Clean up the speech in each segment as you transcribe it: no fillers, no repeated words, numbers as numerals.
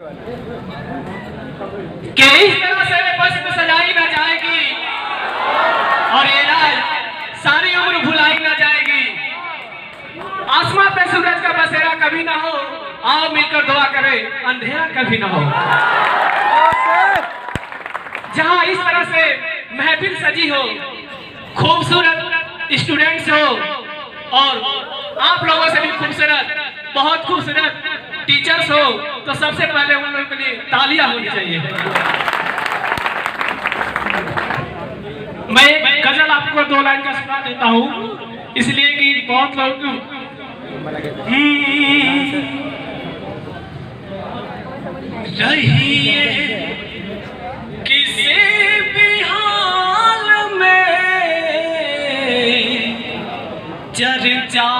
कि इस तरह से बस में सजाई ना जाएगी और ये राज सारी उम्र भुलाई ना जाएगी। आसमां पे सूरज का बसेरा कभी ना हो, आओ मिलकर दुआ करें अंधेरा कभी ना हो। जहां इस तरह से महफिल सजी हो, खूबसूरत स्टूडेंट्स हो और आप लोगों से भी खूबसूरत, बहुत खूबसूरत टीचर्स हो, तो सबसे पहले उन लोगों के लिए तालियां होनी चाहिए। मैं एक गजल आपको 2 लाइन का सुना देता हूँ, इसलिए कि बहुत लोग रहिए किसी भी हाल में चर्चा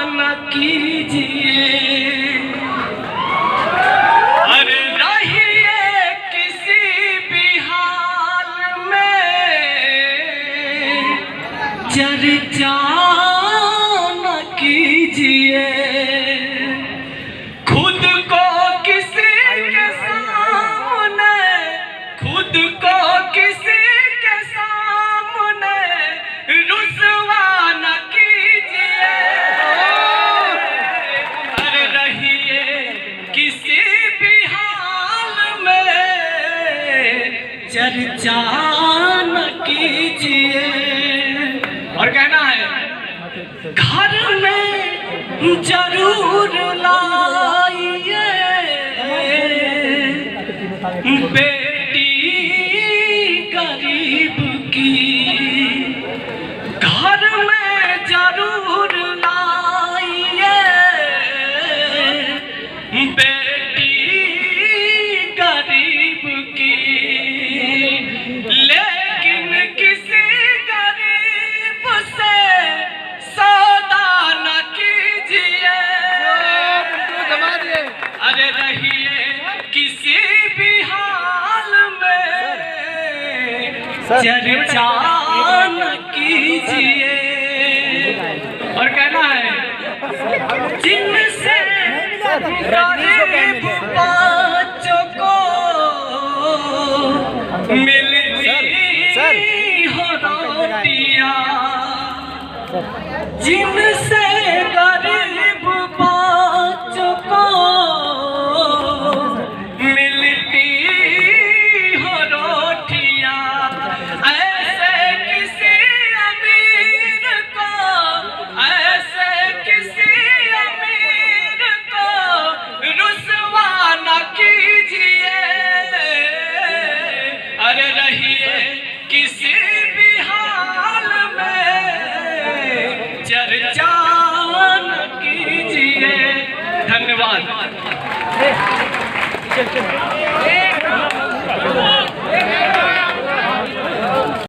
न कीजिए, अरे रहिए किसी भी हाल में चर्चा न कीजिए। खुद को किसी के सामने, खुद को किसी के सामने रुसवा न कीजिए, अरे रहिए किसी भी हाल में चर्चा न कीजिए। और कहना है घर में जरूर लाइए बेटी गरीब की, घर में जरूर लाइए बेटी गरीब की, लेकिन किसी गरीब से सौदा न कीजिए, अरे रहिए किसी भी हाल में चर्चा न कीजिए। और कहना है जिनसे गरीब बच्चों को मिलती हो रोटियां, जिनसे गरीब बच्चों को मिलती हो रोटियां, ऐसे किसी अमीर को, ऐसे किसी अमीर को रुसवा न कीजिए, अरे रहिए किसी भी हाल में चर्चा न कीजिए। धन्यवाद।